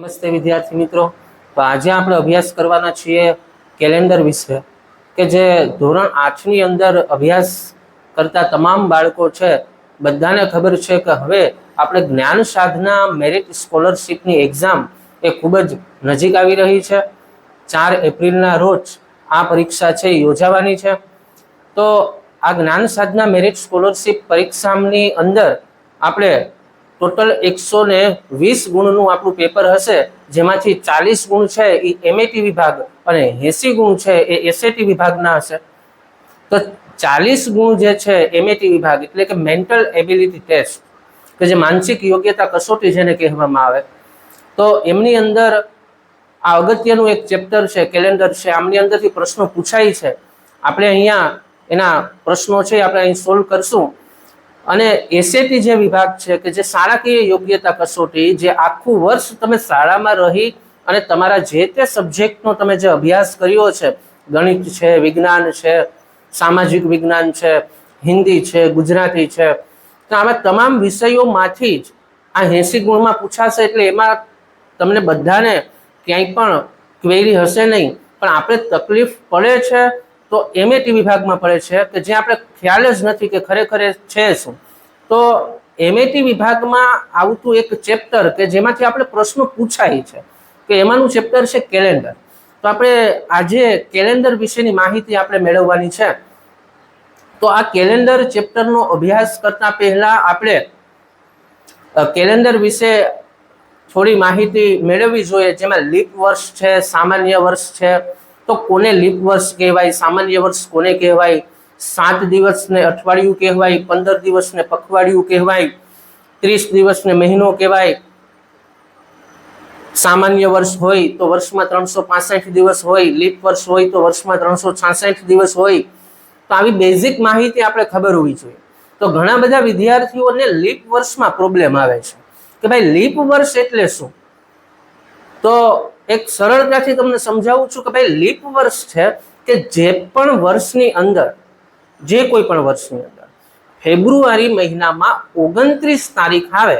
નમસ્તે વિદ્યાર્થી મિત્રો। તો આજે આપણે અભ્યાસ કરવાના છીએ કેલેન્ડર વિશે કે જે ધોરણ 8 ની અંદર અભ્યાસ કરતા તમામ બાળકો છે બધાને ખબર છે કે હવે આપણે જ્ઞાન સાધના મેરિટ સ્કોલરશિપની એક્ઝામ એ ખૂબ જ નજીક આવી રહી છે। 4 એપ્રિલના રોજ આ પરીક્ષા છે યોજાવાની છે। તો આ જ્ઞાન સાધના મેરિટ સ્કોલરશિપ પરીક્ષાની અંદર આપણે ટોટલ 120 ગુણનું આપણું પેપર હશે, જેમાંથી 40 ગુણ છે એ એમએટી વિભાગ અને 80 ગુણ છે એ એસએટી વિભાગના હશે। તો 40 ગુણ જે છે એમએટી વિભાગ એટલે કે મેન્ટલ એબિલિટી ટેસ્ટ કે જે માનસિક યોગ્યતા કસોટી જેને કહેવામાં આવે, તો એમની અંદર આ અગત્યનું એક ચેપ્ટર છે કેલેન્ડર છે, આમની અંદરથી પ્રશ્નો પૂછાય છે। આપણે અહીંયા એના પ્રશ્નો છે આપણે અહીં સોલ્વ કરશું। અને એસએટી જે વિભાગ છે કે જે શાળાકીય યોગ્યતા કસોટી, જે આખું વર્ષ તમે શાળામાં રહી અને તમારા જે તે સબ્જેક્ટનો તમે જે અભ્યાસ કર્યો છે, ગણિત છે, વિજ્ઞાન છે, સામાજિક વિજ્ઞાન છે, હિન્દી છે, ગુજરાતી છે, તો આવા તમામ વિષયોમાંથી જ આ 80 ગુણમાં પૂછાશે। એટલે એમાં તમને બધાને ક્યાંય પણ ક્વેરી હશે નહીં, પણ આપણે તકલીફ પડે છે તો એમએટી વિભાગમાં પડે છે કે જે આપણે ખ્યાલ જ નથી કે ખરેખર છે શું। તો એમએટી વિભાગમાં આવતું એક ચેપ્ટર કે જેમાંથી આપણે પ્રશ્નો પૂછાય છે કે એમાંનું ચેપ્ટર છે કેલેન્ડર। તો આપણે આજે કેલેન્ડર વિશેની માહિતી આપણે મેળવવાની છે। તો આ કેલેન્ડર ચેપ્ટરનો અભ્યાસ કરતા પહેલા આપણે કેલેન્ડર વિશે થોડી માહિતી મેળવવી જોઈએ, જેમાં લીપ વર્ષ છે, સામાન્ય વર્ષ છે। તો કોને લીપ વર્ષ કહેવાય, સામાન્ય વર્ષ કોને કહેવાય, 7 દિવસને અઠવાડિયું કહેવાય, 15 દિવસને પખવાડિયું કહેવાય, 30 દિવસને મહિનો કહેવાય। સામાન્ય વર્ષ હોય તો વર્ષમાં 365 દિવસ હોય, લીપ વર્ષ હોય તો વર્ષમાં 366 દિવસ હોય। તો આવી બેઝિક માહિતી આપણે ખબર હોવી જોઈએ। તો ઘણા બધા વિદ્યાર્થીઓને લીપ વર્ષમાં પ્રોબ્લેમ આવે છે કે ભાઈ લીપ વર્ષ એટલે શું। તો એક સરળતાથી તમને સમજાવું છું કે ભાઈ લીપ વર્ષ છે કે જે પણ વર્ષની અંદર, જે કોઈ પણ વર્ષની અંદર ફેબ્રુઆરી મહિનામાં 29 તારીખ આવે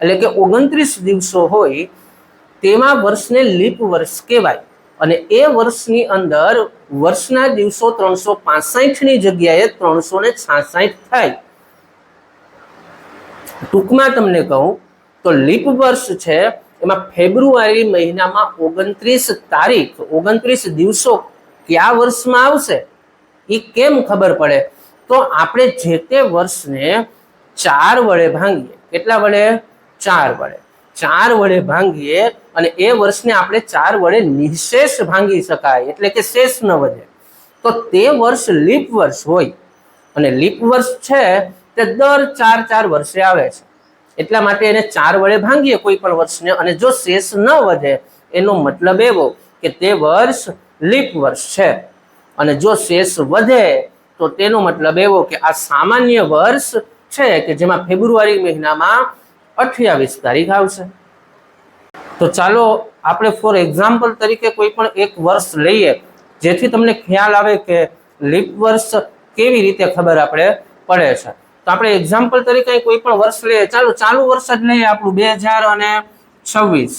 એટલે કે 29 દિવસો હોય તેમાં વર્ષને લીપ વર્ષ કહેવાય। અને એ વર્ષની અંદર વર્ષના દિવસો 365 ની જગ્યાએ 366 થાય। ટૂંકમાં તમને કહું તો લીપ વર્ષ છે એમાં ફેબ્રુઆરી મહિનામાં 29 તારીખ, 29 દિવસો કયા વર્ષમાં આવશે એ કેમ ખબર પડે? તો આપણે જે તે વર્ષને 4 વડે ભાંગીએ। કેટલા વડે? 4 વડે। 4 વડે ભાંગીએ અને એ વર્ષને આપણે 4 વડે નિશેષ ભાંગી શકાય, એટલે કે શેષ ન વધે, તો તે વર્ષ લીપ વર્ષ હોય। અને લીપ વર્ષ છે તે દર 4 વર્ષે આવે છે, એટલા માટે એને 4 વડે ભાંગીએ કોઈ પણ વર્ષને, અને જો શેષ ન વધે એનો મતલબ એવો કે તે વર્ષ લીપ વર્ષ છે। અને જો શેષ વધે તો તેનો મતલબ એવો કે આ સામાન્ય વર્ષ છે કે જેમાં ફેબ્રુઆરી મહિનામાં 28 તારીખ આવશે। તો ચાલો આપણે ફોર એક્ઝામ્પલ તરીકે કોઈ પણ એક વર્ષ લઈએ, જેથી તમને ખ્યાલ આવે કે લીપ વર્ષ કેવી રીતે ખબર આપણે પડે છે। તો આપણે એક્ઝામ્પલ તરીકે કોઈ પણ વર્ષ લઈએ, ચાલો ચાલુ વર્ષ જ લઈએ આપણું 2026।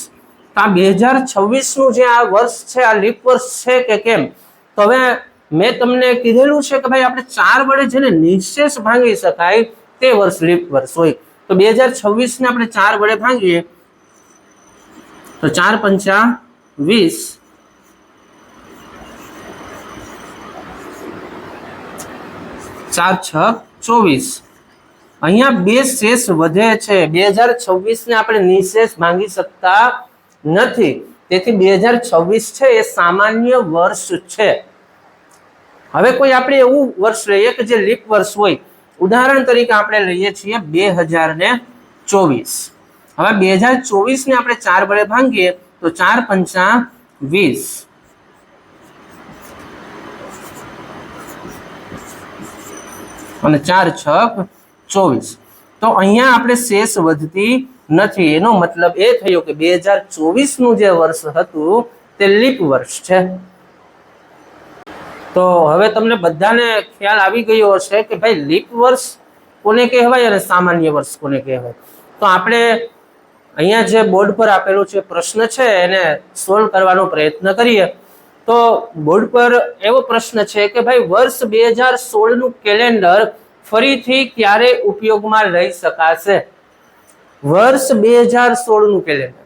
તો આ 2026 નું જે આ વર્ષ છે આ લીપ વર્ષ છે કે કેમ? તો હવે મેં તમને કીધેલું છે કે ભાઈ આપણે 4 વડે જેને નિશેષ ભાંગી શકાય તે વર્ષ લીપ વર્ષ હોય। તો 2026 ને આપણે 4 વડે ભાંગીએ તો 4 પંચા 20, 4 છ 24। અહીંયા 2 શેષ વધે છે। 2026 ને આપણે નિશેષ ભાંગી શકતા નથી, તેથી 2026 છે એ સામાન્ય વર્ષ છે। હવે કોઈ આપણે એવું વર્ષ લઈએ કે જે લીપ વર્ષ હોય, ઉદાહરણ તરીકે આપણે લઈએ છીએ 2024। હવે 2024 ને આપણે 4 વડે ભાંગીએ તો 4 પંચા 20, અને 4 છક 24। તો અહીંયા આપણે શેષ વધતી નથી, એનો મતલબ એ થયો કે 2024 નું જે વર્ષ હતું તે લીપ વર્ષ છે। તો હવે તમને બધાને ખ્યાલ આવી ગયો હશે કે ભાઈ લીપ વર્ષ કોને કહેવાય અને સામાન્ય વર્ષ કોને કહેવાય। તો આપણે અહીંયા જે બોર્ડ પર આપેલું છે પ્રશ્ન છે એને સોલ્વ કરવાનો પ્રયત્ન કરીએ તો બોર્ડ પર એવો પ્રશ્ન છે કે ભાઈ વર્ષ 2016 નું કેલેન્ડર ફરીથી ક્યારે ઉપયોગમાં લઈ શકાશે? વર્ષ 2016 નું કેલેન્ડર,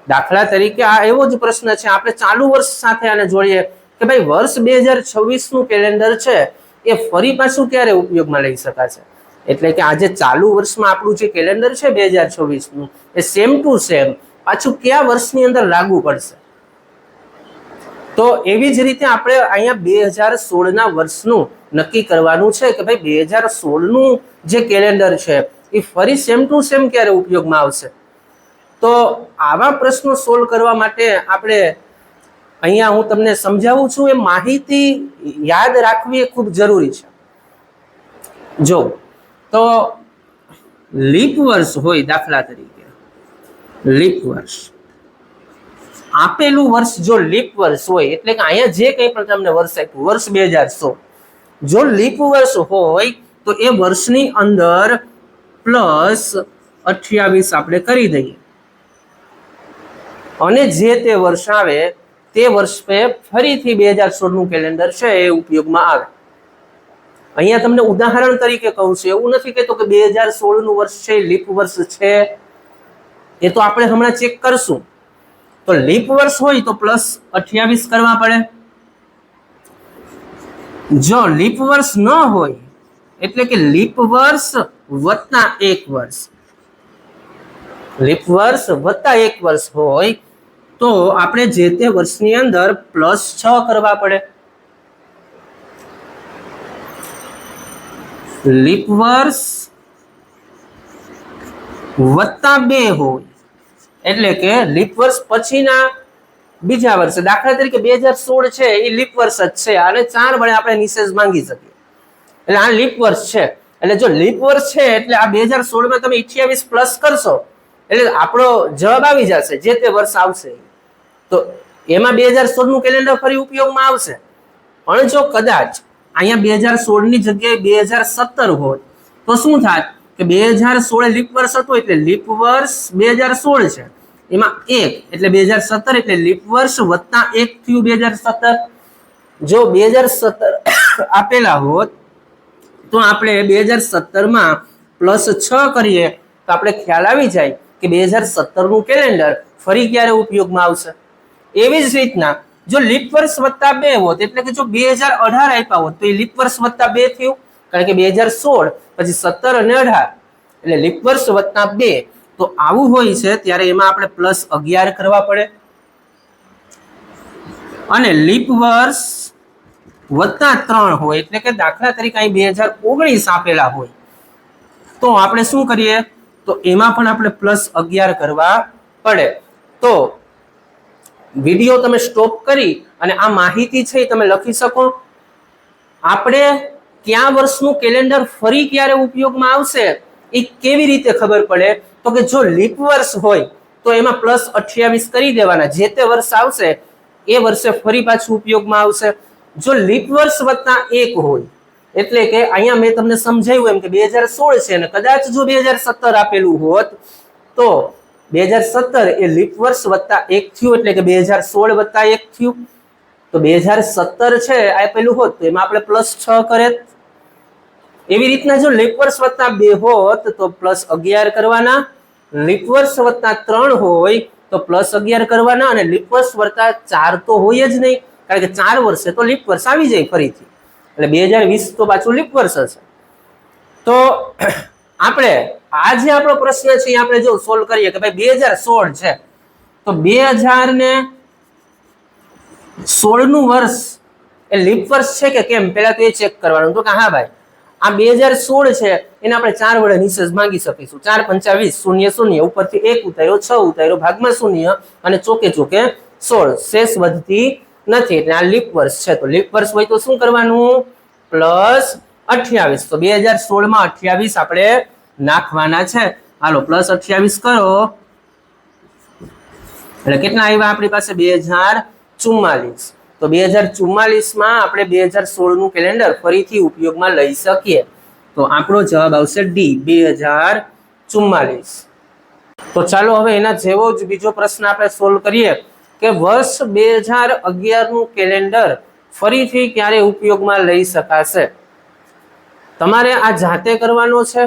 દાખલા તરીકે આ એવો જ પ્રશ્ન છે. આપણે ચાલુ વર્ષ સાથે આને જોડીએ કે ભાઈ વર્ષ 2026 નું કેલેન્ડર છે એ ફરી પાછું ક્યારે ઉપયોગમાં લઈ શકાશે? એટલે કે આજે ચાલુ વર્ષમાં આપણું જે કેલેન્ડર છે 2026 નું એ સેમ ટુ સેમ પાછું કયા વર્ષની અંદર લાગુ પડશે? તો એવી જ રીતે આપણે અહીંયા 2016 ના વર્ષનું નક્કી કરવાનું છે કે ભાઈ 2016 નું જે કેલેન્ડર છે એ ફરી સેમ ટુ સેમ ક્યારે ઉપયોગમાં આવશે? તો આવા પ્રશ્નો સોલ્વ કરવા માટે આપણે અહીંયા હું તમને સમજાવું છું, એ માહિતી યાદ રાખવી એ ખૂબ જરૂરી છે. જો તો લીપ વર્ષ હોય, દાખલા તરીકે લીપ વર્ષ, આપેલું વર્ષ જો લીપ વર્ષ હોય એટલે કે અહીંયા જે કંઈ પણ તમને વર્ષ આપ્યું વર્ષ 2016, જો લીપ વર્ષ હોય તો એ વર્ષની અંદર +28 આપણે કરી દઈએ અને જે તે વર્ષ આવે તે વર્ષ પે ફરીથી 2016 નું કેલેન્ડર છે એ ઉપયોગમાં આવે. અહીંયા તમને ઉદાહરણ તરીકે કહું છું, એવું નથી કહેતો કે 2016 નું વર્ષ છે લીપ વર્ષ છે, એ તો આપણે હમણાં ચેક કરશું. તો લીપ વર્ષ હોય તો +28 કરવા પડે. જો લીપ વર્ષ ન હોય એટલે કે લીપ વર્ષ વત્તા 1 વર્ષ, લીપ વર્ષ વત્તા 1 વર્ષ હોય તો આપણે જે તે વર્ષની અંદર +6 કરવા પડે. લીપ વર્ષ વત્તા 2 હોય એટલે કે લીપ વર્ષ પછીના બીજા વર્ષે, દાખલા તરીકે 2016 છે એ લીપ વર્ષ જ છે અને 4 વડે આપણે નિશેષ માંગી શકીએ એટલે આ લીપ વર્ષ છે. એટલે જો લીપ વર્ષ છે એટલે આ 2016 માં તમે 28 પ્લસ કરશો એટલે આપણો જવાબ આવી જશે જે તે વર્ષ આવશે. તો એમાં 2016 નું કેલેન્ડર ફરી ઉપયોગમાં આવશે. પણ જો કદાચ અહીંયા 2016 ની જગ્યાએ 2017 હોત તો શું થાત કે 2016 લીપ વર્ષ હતો એટલે લીપ વર્ષ 2016 છે એમાં 1 એટલે 2017 એટલે લીપ વર્ષ વત્તા 1 થયું 2017. જો 2017 આપેલા હોત તો આપણે 2017 માં +6 કરીએ તો આપણે ખ્યાલ આવી જાય કે 2017 નું કેલેન્ડર ફરી ક્યારે ઉપયોગમાં આવશે. એવી જ રીતના જો લીપ વર્ષ વત્તા 2 હોત એટલે કે જો 2018 આપ્યા હોત તો એ લીપ વર્ષ વત્તા 2 થયું, કારણ કે 2016 પછી 17 અને 18 એટલે લીપ વર્ષ વત્તા 2. તો આવું હોય છે ત્યારે એમાં આપણે +11 કરવા પડે. અને લીપ વર્ષ વત્તા 3 હોય એટલે કે દાખલા તરીકે અહીં 2019 આપેલા હોય તો આપણે શું કરીએ તો એમાં પણ આપણે +11 કરવા પડે. તો વિડીયો તમે સ્ટોપ કરી અને આ માહિતી છે એ તમે લખી શકો. આપણે કયા વર્ષનું કેલેન્ડર ફરી ક્યારે ઉપયોગમાં આવશે એ કેવી રીતે ખબર પડે તો કે જો લીપ વર્ષ હોય તો એમાં +28 કરી દેવાના, જે તે વર્ષ આવશે એ વર્ષે ફરી પાછું ઉપયોગમાં આવશે. જો લીપ વર્ષ વત્તા 1 હોય એટલે કે અહીંયા મેં તમને સમજાવ્યું એમ કે 2016 છે અને કદાચ જો 2017 આપેલું હોત તો 2017 એ લીપ વર્ષ વત્તા 1 થયું એટલે કે 2016 વત્તા 1 થયું. તો 2017 છે આપેલું હોત તો એમાં આપણે +6 કરે. એવી રીતના જો લીપ વર્ષ વત્તા 2 હોત તો +11 કરવાના, લીપ વર્ષ વત્તા 3 હોય તો +11 કરવાના અને લીપ વર્ષ વત્તા 4 તો હોય જ નહીં, કારણ કે 4 વર્ષે તો લીપ વર્ષ આવી જાય ફરીથી એટલે 2020 તો પાછું લીપ વર્ષ હશે. તો આપણે આ જે આપણો પ્રશ્ન છે એ આપણે જો સોલ્વ કરીએ કે ભાઈ 2016 છે તો 2016 નું વર્ષ એ લીપ વર્ષ છે કે કેમ પહેલા તો એ ચેક કરવાનું. તો કે હા ભાઈ આ 2016 છે એને આપણે 4 વડે નિશેષ માંગી શકીશું. 4 × 5 = 0 0 ઉપરથી 1 ઉતાર્યો 6 ઉતાર્યો ભાગમાં 0 અને ચોકે ચોકે 16 શેષ વધતી નથી એટલે આ લીપ વર્ષ છે. તો લીપ વર્ષ હોય તો શું કરવાનું +28. તો 2016 માં 28 આપણે નાખવાના છે. હાલો +28 કરો એટલે કેટલા આવ્યા આપણી પાસે 2044. તો 2044 માં આપણે 2016 નું કેલેન્ડર ફરીથી ઉપયોગમાં લઈ શકીએ. તો આપણો જવાબ આવશે ડી 2044. તો ચાલો હવે એના જેવો જ બીજો પ્રશ્ન આપણે સોલ્વ કરીએ કે વર્ષ 2011 નું કેલેન્ડર ફરીથી ક્યારે ઉપયોગમાં લઈ શકાશે. તમારે આ જાતે કરવાનો છે.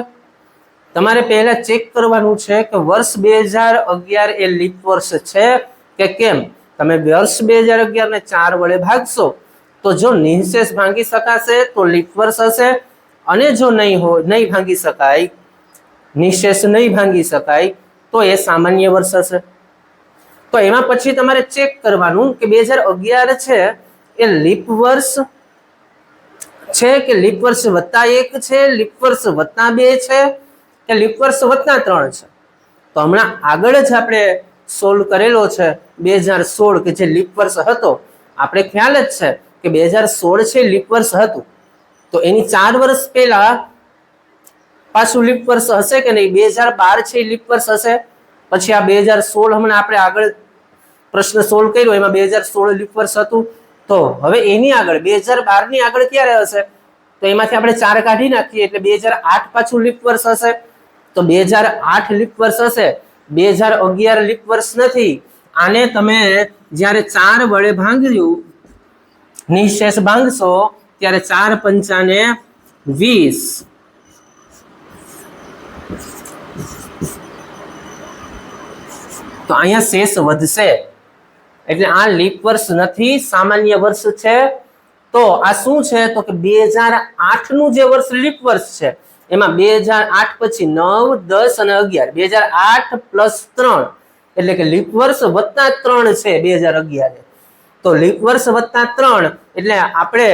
તમારે પહેલા ચેક કરવાનું છે કે વર્ષ 2011 એ લીપ વર્ષ છે કે કેમ. તમે વર્ષ 2011 ને 4 વડે ભાગશો તો જો નિઃશેષ ભાંગી શકાશે તો લીપ વર્ષ હશે, અને જો નહીં ભાંગી શકાય, નિઃશેષ નહીં ભાંગી શકાય તો એ સામાન્ય વર્ષ હશે. તો એમાં પછી તમારે ચેક કરવાનું કે 2011 છે એ લીપ વર્ષ છે કે લીપ વર્ષ +1 છે, લીપ વર્ષ +2 છે કે લીપ વર્ષ +3 છે. તો હમણાં આગળ જ આપણે સોલ્વ કરેલો છે 2016 કે જે લીપ વર્ષ હતો. આપણે ખ્યાલ જ છે કે 2016 છે લીપ વર્ષ હતું, તો એની 4 વર્ષ પહેલા પાછું લીપ વર્ષ હશે કે નહીં. 2012 છે લીપ વર્ષ હશે, પછી આ 2016 હમણાં આપણે આગળ પ્રશ્ન સોલ્વ કર્યો એમાં 2016 લીપ વર્ષ હતું. તો હવે એની આગળ 2012 ની આગળ ક્યારે હશે તો એમાંથી આપણે 4 કાઢી નાખીએ એટલે 2008 પાછું લીપ વર્ષ હશે. તો 2008 લીપ વર્ષ હશે, 2011 લીપ વર્ષ નથી. આને તમે જ્યારે 4 વડે ભાંગ્યું, નિઃશેષ ભાંગશો ત્યારે 4 પંચાને 20. તો અહીંયા શેષ વધશે, એટલે આ લીપ વર્ષ નથી, સામાન્ય વર્ષ છે. તો આ શું છે તો કે 2008 નું જે વર્ષ લીપ વર્ષ છે એમાં 2008 પછી 9, 10 અને 11, 2008 + 3 એટલે કે લીપ વર્ષ +3 છે 2011. તો લીપ વર્ષ +3 એટલે આપણે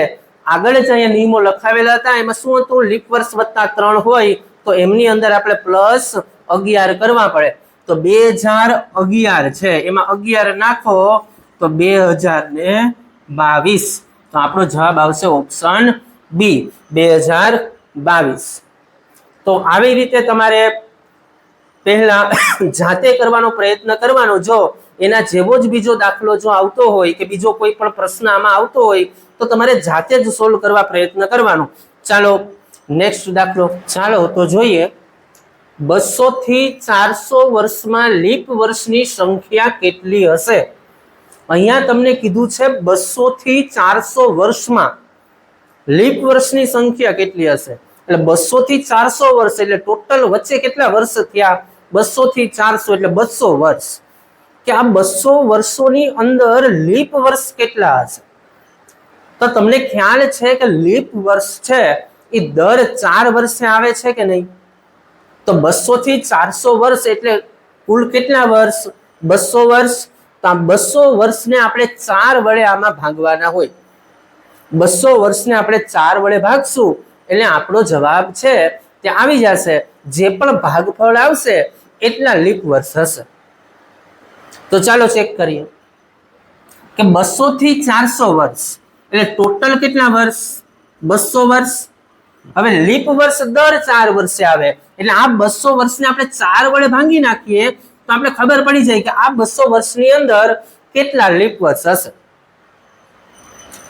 આગળ જ અહીંયા નિયમો લખાવેલા હતા. એમાં શું હતું, લીપ વર્ષ +3 હોય તો એમની અંદર આપણે +11 કરવા પડે. તો 2011 છે એમાં 11 નાખો તો 2022. તો આપણો જવાબ આવશે ઓપ્શન બી 2022. તો આવી રીતે તમારે પહેલા જાતે કરવાનો પ્રયત્ન કરવાનો. જો એના જેવો જ બીજો દાખલો જો આવતો હોય કે બીજો કોઈ પણ પ્રશ્ન આમાં આવતો હોય તો તમારે જાતે જ સોલ્વ કરવા પ્રયત્ન કરવાનો. ચાલો નેક્સ્ટ દાખલો ચાલો તો જોઈએ. 200 થી 400 વર્ષમાં લીપ વર્ષની સંખ્યા કેટલી હશે. અહીંયા તમને કીધું છે 200 થી 400 વર્ષમાં લીપ વર્ષની સંખ્યા કેટલી હશે. એટલે 200 થી 400 વર્ષ એટલે ટોટલ વચ્ચે કેટલા વર્ષ થયા, 200 થી 400 એટલે 200 વર્ષ. કે આ 200 વર્ષોની અંદર લીપ વર્ષ કેટલા હશે. તો તમને ખ્યાલ છે કે લીપ વર્ષ છે એ દર 4 વર્ષે આવે છે કે નહીં. તો 200 થી 400 વર્ષ એટલે કુલ કેટલા વર્ષ, 200 વર્ષ. તો આ 200 વર્ષને આપણે 4 વડે આમાં ભાગવાના હોય. 200 વર્ષને આપણે 4 વડે ભાગશું એટલે આપણો જવાબ છે તે આવી જશે. જે પણ ભાગફળ આવશે એટલા લીપ વર્ષ હશે. તો ચાલો ચેક કરીએ કે 200 થી 400 વર્ષ એટલે ટોટલ કેટલા વર્ષ, 200 વર્ષ. હવે લીપ વર્ષ દર 4 વર્ષે આવે એટલે આ 200 વર્ષને આપણે 4 વડે ભાંગી નાખીએ તો આપણે ખબર પડી જાય કે આ 200 વર્ષની અંદર કેટલા લીપ વર્ષ હશે.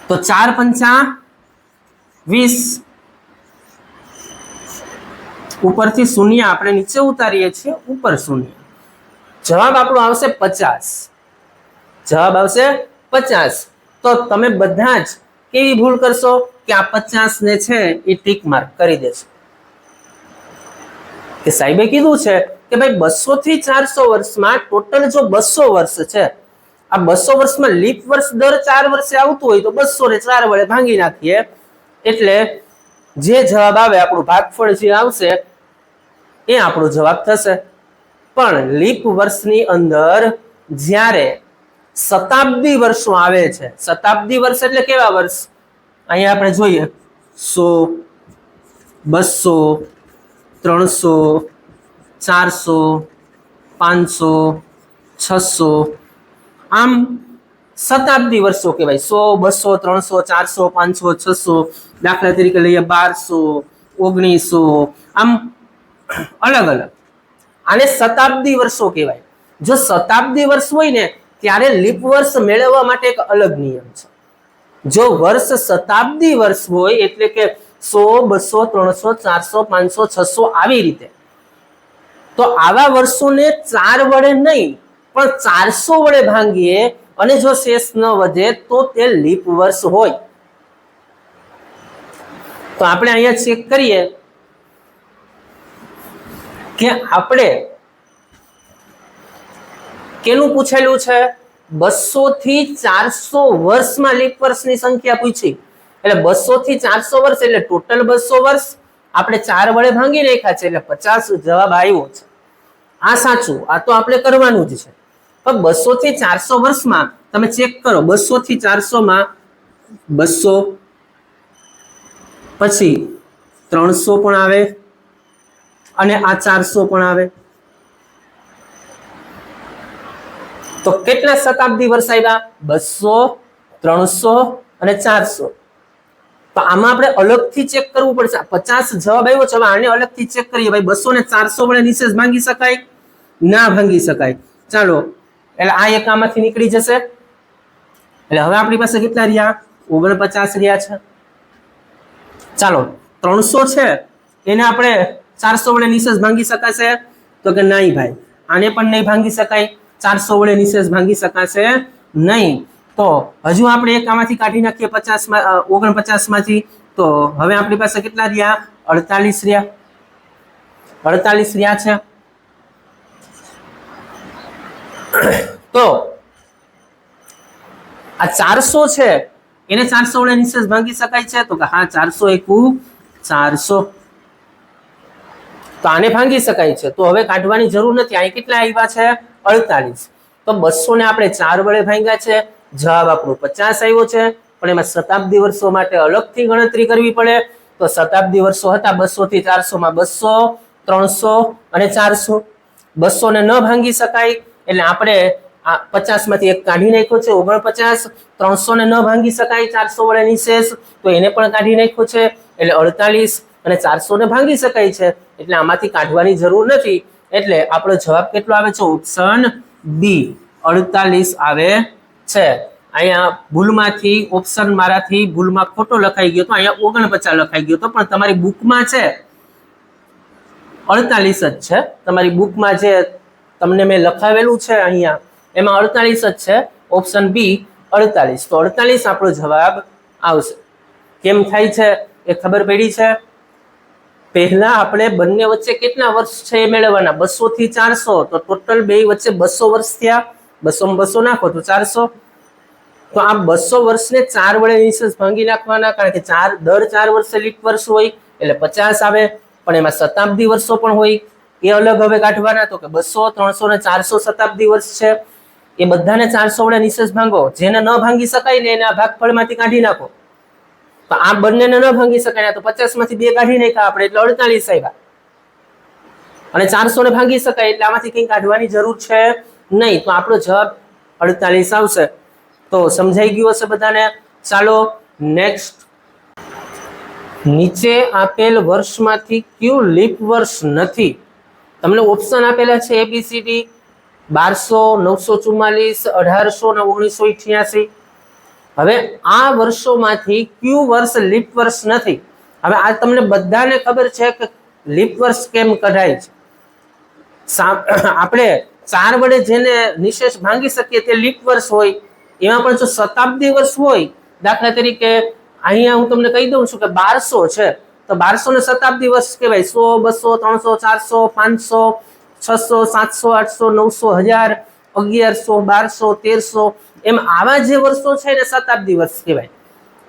તો 4 પંચા 20, ઉપરથી શૂન્ય આપણે નીચે ઉતારીએ છીએ, ઉપર શૂન્ય. જવાબ આપણો આવશે 50. જવાબ આવશે 50. તો તમે બધા જ કેવી ભૂલ કરશો કે આ 50 ને છે એ ટીક માર્ક કરી દેશો કે સાહેબે કીધું છે કે ભાઈ 200 થી 400 વર્ષમાં ટોટલ જો 200 વર્ષ છે, આ 200 વર્ષમાં લીપ વર્ષ દર 4 વર્ષે આવતું હોય તો 200 ને 4 વડે ભાંગી નાખીએ એટલે જે જવાબ આવે આપણું ભાગફળ જે આવશે એ આપણો જવાબ થશે. પણ લીપ વર્ષની અંદર જ્યારે શતાબ્દી વર્ષો આવે છે, શતાબ્દી વર્ષ એટલે કેવા વર્ષ, અહીંયા આપણે જોઈએ 100, 200, 300, 400, 500, 600 આમ શતાબ્દી વર્ષો કહેવાય. 100, 200, 300, 400, 500, 600. દાખલા તરીકે લઈએ 1200, 1900 આમ અલગ અલગ. આને શતાબ્દી વર્ષો કહેવાય. જો શતાબ્દી વર્ષ હોય ને ત્યારે લીપ વર્ષ મેળવવા માટે એક અલગ નિયમ છે. જો વર્ષ શતાબ્દી વર્ષ હોય એટલે કે 100, 200, 300, 400, 500, 600 આવી રીતે તો આવા વર્ષોને 4 વડે નહીં પણ 400 વડે ભાંગીએ અને જો શેષ ન વધે તો તે લીપ વર્ષ હોય. તો આપણે અહીંયા ચેક કરીએ કે આપણે કેનું પૂછેલું છે, 200 થી 400 વર્ષમાં લીપ વર્ષની સંખ્યા પૂછી. એટલે 200 થી 400 વર્ષ એટલે ટોટલ 200 વર્ષ આપણે 4 વડે ભાંગી નાખ્યા છે એટલે 50 જવાબ આવ્યો છે. આ સાચું, આ તો આપણે કરવાનું જ છે. પણ 200 થી 400 વર્ષમાં તમે ચેક કરો, 200 થી 400 માં 200 પછી 300 પણ આવે અને આ 400 પણ આવે. તો કેટલા શતાબ્દી વર્ષ આવ્યા? 200, 300 અને 400. તો આમાં આપણે અલગથી ચેક કરવું પડશે. 50 જવાબ આવ્યો છે, હવે આને અલગથી ચેક કરીએ. ભાઈ 200 ને 400 વડે નિશેષ ભાંગી શકાય? ના ભાંગી શકાય. ચાલો, એટલે આ એક આમાંથી નીકળી જશે. એટલે હવે આપણી પાસે કેટલા રહ્યા? 49 રહ્યા છે. ચાલો, 300 છે એને આપણે 400 વડે નિશેષ ભાંગી શકાશે? તો કે નહીં ભાઈ, આને પણ નહીં ભાંગી શકાય. 400 વડે નિશેષ ભાંગી શકાશે નહીં. તો હજુ આપણે એક આમાંથી કાઢી નાખીએ 49 માંથી. તો હવે આપણી પાસે કેટલા રહ્યા? 48 રહ્યા. 48 રહ્યા છે. તો આ 400 છે એને 400 વડે નિશેષ ભાંગી શકાય છે? તો કે હા, 400 એકુ 400. તો આને ભાંગી શકાય છે. તો હવે કાઢવાની જરૂર નથી. અહીં કેટલા આવ્યા છે? 48. તો 200 ને આપણે 4 વડે ભાંગ્યા છે, જવાબ આપણો 50 આવ્યો છે. પણ એમાં શતાબ્દી વર્ષો માટે અલગથી ગણતરી કરવી પડે. તો શતાબ્દી વર્ષો હતા 200 થી 400 માં 200, 300 અને 400. 200 ને ન ભાંગી શકાય એટલે આપણે આ 50 માંથી એક કાઢી નાખ્યો છે, 49. 300 ને ન ભાંગી શકાય 400 વડે નિશેષ, તો એને પણ કાઢી નાખ્યો છે એટલે 48. અને 400 ને ભાંગી શકાય છે એટલે આમાંથી કાઢવાની જરૂર નથી. એટલે આપણો જવાબ કેટલો આવે છે? ઓપ્શન બી 48 આવે છે. અહીંયા ભૂલમાંથી ઓપ્શન મારાથી ભૂલમાં ખોટો લખાઈ ગયો તો અહીંયા 49 લખાઈ ગયો તો, પણ તમારી બુકમાં છે 48 જ છે. તમારી બુકમાં જે તમને મેં લખાવેલું છે અહીંયા એમાં 48 જ છે. Option B 48. તો 48 આપણો જવાબ આવશે. કેમ થાય છે એ ખબર પડી છે? પહેલા આપણે બંને વચ્ચે કેટલા વર્ષ છે એ મેળવવાના. 200 થી 400 તો ટોટલ બે વચ્ચે 200 વર્ષ થયા. 200 માં 200 નાખો તો 400. તો આ 200 વર્ષને 4 વડે નિશેષ ભાંગી નાખવાના, કારણ કે દર 4 વર્ષે લીપ વર્ષ હોય એટલે 50 આવે. પણ એમાં શતાબ્દી વર્ષો પણ હોય, એ અલગ હવે કાઢવાના. તો કે 200, 300 ને 400 શતાબ્દી વર્ષ છે. એ બધાને 400 વડે નિશેષ ભાંગો. જેને ન ભાંગી શકાય ને એને આ ભાગફળમાંથી કાઢી નાખો. તો આ બંનેને ન ભાંગી શકાય તો 50 માંથી 2 કાઢી નાખ્યા આપણે એટલે 48 આવ્યા. અને 400 ને ભાંગી શકાય એટલે આમાંથી કંઈ કાઢવાની જરૂર છે નહીં. તો આપણો જવાબ 48 આવશે. તો સમજાઈ ગયું હશે બધાને? ચાલો નેક્સ્ટ. નીચે આપેલ વર્ષમાંથી કયું લીપ વર્ષ નથી? તમને ઓપ્શન આપેલા છે ABCD 1200, 944, 1800 અને 1988. હવે આ વર્ષોમાંથી કયું વર્ષ લીપ વર્ષ નથી? હવે આ તમને બધાને ખબર છે કે લીપ વર્ષ કેમ કઢાય છે. આપણે 4 વડે જેને નિશેષ ભાંગી શકીએ તે લીપ વર્ષ હોય. એમાં પણ જો શતાબ્દી વર્ષ હોય, દાખલા તરીકે અહીંયા હું તમને કહી દઉં છું કે 1200 છે તો 1200 ને શતાબ્દી વર્ષ કહેવાય. 100, 200, 300, 400, 500, 600, 700, 800, 1000, 1100, 1200, 1300 એમ આવા જે વર્ષો છે એને શતાબ્દી વર્ષ કહેવાય.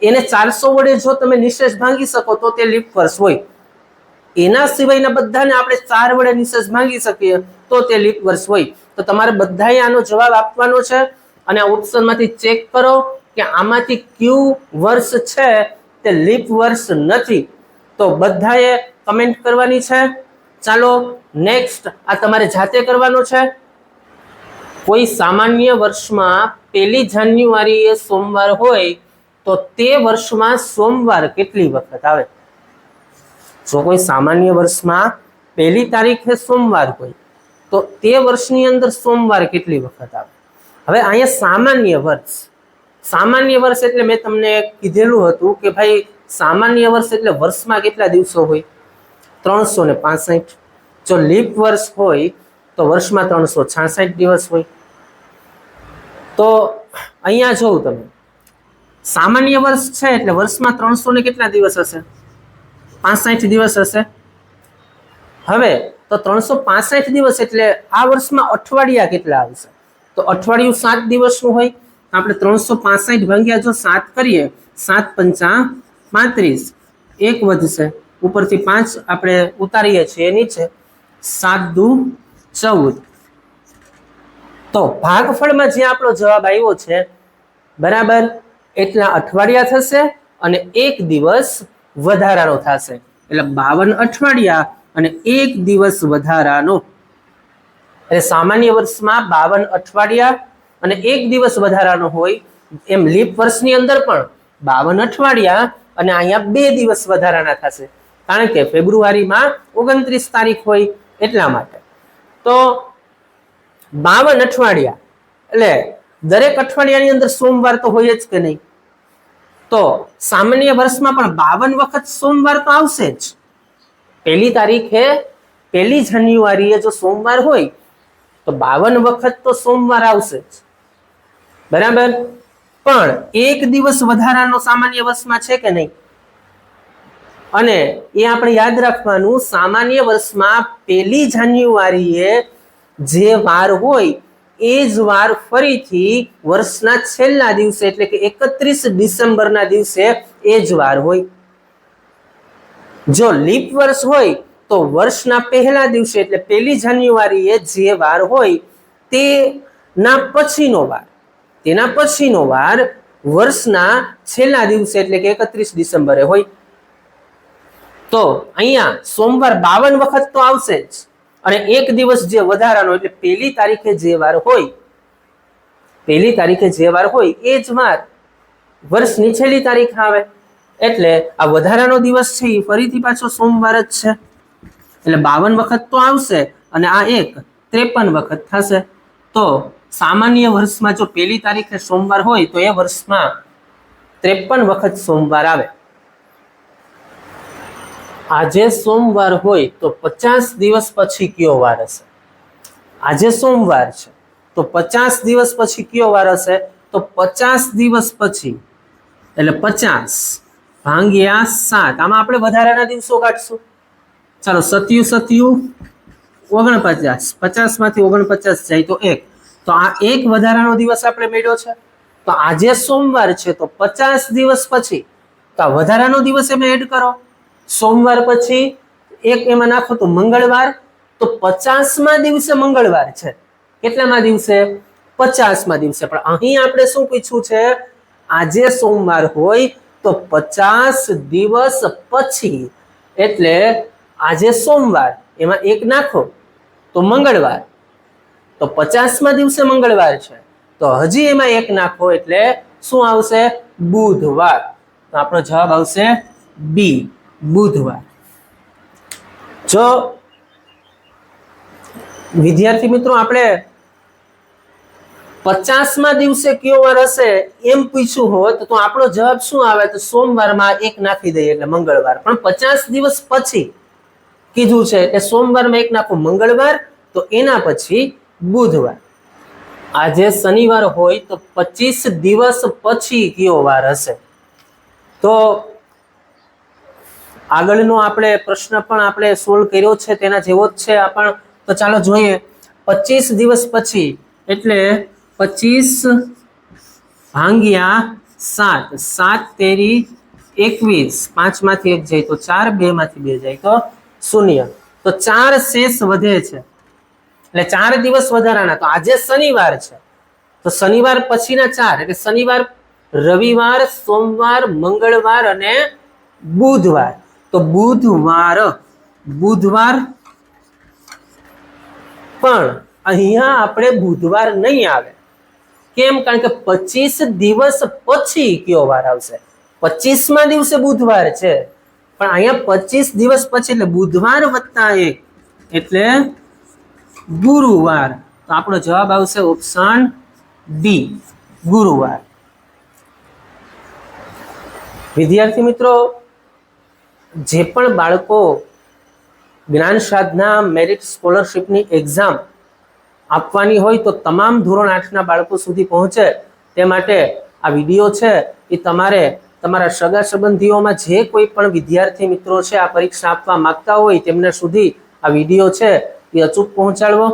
એને 400 વડે જો તમે નિશેષ ભાંગી શકો તો તે લીપ વર્ષ હોય. એના સિવાયના બધાને આપણે 4 વડે નિશેષ ભાંગી શકીએ તો તે લીપ વર્ષ હોય. તો તમારે બધાએ આનો જવાબ આપવાનો છે અને આ ઓપ્શનમાંથી ચેક કરો કે આમાંથી કયું વર્ષ છે તે લીપ વર્ષ નથી. તો બધાએ કમેન્ટ કરવાની છે. ચાલો નેક્સ્ટ, આ તમારે જાતે કરવાનો છે. કોઈ સામાન્ય વર્ષમાં 1 જાન્યુઆરીએ સોમવાર હોય તો તે વર્ષમાં સોમવાર કેટલી વખત આવે? જો કોઈ સામાન્ય વર્ષમાં 1 તારીખે સોમવાર હોય તો તે વર્ષની અંદર સોમવાર કેટલી વખત આવે? હવે અહીંયા સામાન્ય વર્ષ એટલે મેં તમને કીધેલું હતું કે ભાઈ સામાન્ય વર્ષ એટલે વર્ષમાં કેટલા દિવસો હોય? 365. જો લીપ વર્ષ હોય તો વર્ષમાં 366 દિવસ હોય. તો અહીંયા જોઉં તમે સામાન્ય વર્ષ છે એટલે વર્ષમાં 300 ને કેટલા દિવસ હશે? 65 દિવસ હશે. હવે તો 365 દિવસ એટલે આ વર્ષમાં અઠવાડિયા કેટલા આવશે? તો અઠવાડિયું 7 દિવસનું હોય. આપણે 365 ભાગ્યા જો 7 કરીએ, 7 પંચા 35, 1 વધશે, ઉપરથી 5 આપણે ઉતારીએ છીએ નીચે, 7 દુ 14. તો ભાગફળમાં જે આપણો જવાબ આવ્યો છે બરાબર, એટલા અઠવાડિયા થશે અને 1 દિવસ વધારાનો થશે, એટલે 52 અઠવાડિયા અને 1 દિવસ વધારાનો. એટલે સામાન્ય વર્ષમાં 52 અઠવાડિયા અને 1 દિવસ વધારાનો હોય, એમ લીપ વર્ષની અંદર પણ 52 અઠવાડિયા અને અહીંયા 2 દિવસ વધારાના થશે, કારણ કે ફેબ્રુઆરીમાં 29 તારીખ હોય એટલા માટે. તો 52 અઠવાડિયા એટલે દરેક અઠવાડિયાની અંદર સોમવાર તો હોય જ કે નહીં? તો સામાન્ય વર્ષમાં પણ 52 વખત સોમવાર તો આવશે જ. પહેલી તારીખે, 1 જાન્યુઆરીએ જો સોમવાર હોય તો 52 વખત તો સોમવાર આવશે જ, બરાબર. પણ 1 દિવસ વધારાનો સામાન્ય વર્ષમાં છે કે નહીં? અને એ આપણે યાદ રાખવાનું, સામાન્ય વર્ષમાં 1 જાન્યુઆરીએ જે વાર હોય એ જ વાર ફરીથી વર્ષના છેલ્લા દિવસે એટલે કે 31 ડિસેમ્બરના દિવસે એ જ વાર હોય. જો લીપ વર્ષ હોય તો વર્ષના પહેલા દિવસે એટલે 1 જાન્યુઆરીએ જે વાર હોય તેના પછીનો વાર વર્ષના છેલ્લા દિવસે એટલે કે 31 ડિસેમ્બરે હોય. તો અહીંયા સોમવાર 52 વખત તો આવશે જ, અને 1 દિવસ જે વધારાનો એટલે 1 તારીખે જે વાર હોય, 1 તારીખે જે વાર હોય એ જ વાર વર્ષની છેલ્લી તારીખ આવે, એટલે આ વધારાનો દિવસ છે એ ફરીથી પાછો સોમવાર જ છે, એટલે 52 વખત તો આવશે અને આ એક 53 વખત થશે. તો સામાન્ય વર્ષમાં જો 1 તારીખે સોમવાર હોય તો એ વર્ષમાં 53 વખત સોમવાર આવે. આજે સોમવાર હોય તો 50 દિવસ પછી કયો વાર હશે? આજે સોમવાર છે તો 50 દિવસ પછી કયો વાર હશે? તો 50 દિવસ પછી એટલે 50 ભાગ્યા 7, આમાં આપણે વધારાના દિવસો કાઢશું. ચાલો 7 49, 50 માંથી 49 જાય તો 1, તો આ એક વધારાનો દિવસ આપણે મેળવ્યો છે. તો આજે સોમવાર છે તો 50 દિવસ પછી તો આ વધારાનો દિવસ એમાં એડ કરો. સોમવાર પછી એક એમાં નાખો તો મંગળવાર, તો 50મા દિવસે મંગળવાર છે. કેટલામા દિવસે? 50મા દિવસે. પણ અહીં આપણે શું પૂછ્યું છે? આજે સોમવાર હોય તો 50 દિવસ પછી, એટલે આજે સોમવાર એમાં એક નાખો તો મંગળવાર, તો 50મા દિવસે મંગળવાર છે તો હજી એમાં એક નાખો એટલે શું આવશે? બુધવાર. તો આપણો જવાબ આવશે બી, બુધવાર. જો વિદ્યાર્થી મિત્રો આપણે 50મા દિવસે કયો વાર હશે એમ પૂછ્યું હોત તો આપણો જવાબ શું આવે? તો સોમવારમાં એક નાખી દઈએ એટલે મંગળવાર. પણ 50 દિવસ પછી કીધું છે એટલે સોમવારમાં એક નાખો મંગળવાર, તો એના પછી બુધવાર. આજે શનિવાર હોય તો 25 દિવસ પછી કયો વાર હશે? તો આગળનો આપણે પ્રશ્ન પણ આપણે સોલ્વ કર્યો છે તેના જેવો જ છે આ પણ. તો ચાલો જોઈએ. 25 દિવસ પછી એટલે 25 ભાગ્યા 7, 7 તેરી 21, 5 માંથી 1 જાય તો 4, 2 માંથી 2 જાય તો 0, તો 4 શેષ વધે છે, એટલે 4 દિવસ વધારાના. તો આજે શનિવાર છે તો શનિવાર પછીના 4 એટલે શનિવાર, રવિવાર, સોમવાર, મંગળવાર અને બુધવાર. તો બુધવાર પણ અહીંયા આપણે બુધવાર નહીં આવે. કેમ? કારણ કે 25 દિવસ પછી કયો વાર આવશે? 25મા દિવસે બુધવાર છે પણ અહીંયા 25 દિવસ પછી એટલે બુધવાર વત્તા 1 એટલે ગુરુવાર. તો આપણો જવાબ આવશે ઓપ્શન ડી, ગુરુવાર. વિદ્યાર્થી મિત્રો, જે પણ બાળકો જ્ઞાન સાધના મેરિટ સ્કોલરશિપની એક્ઝામ આપવાની હોય તો તમામ ધોરણ 8ના બાળકો સુધી પહોંચે તે માટે આ વિડીયો છે એ તમારે તમારા સગા સંબંધીઓમાં જે કોઈ પણ વિદ્યાર્થી મિત્રો છે આ પરીક્ષા આપવા માંગતા હોય તેમને સુધી આ વિડીયો છે એ અચૂક પહોંચાડવો.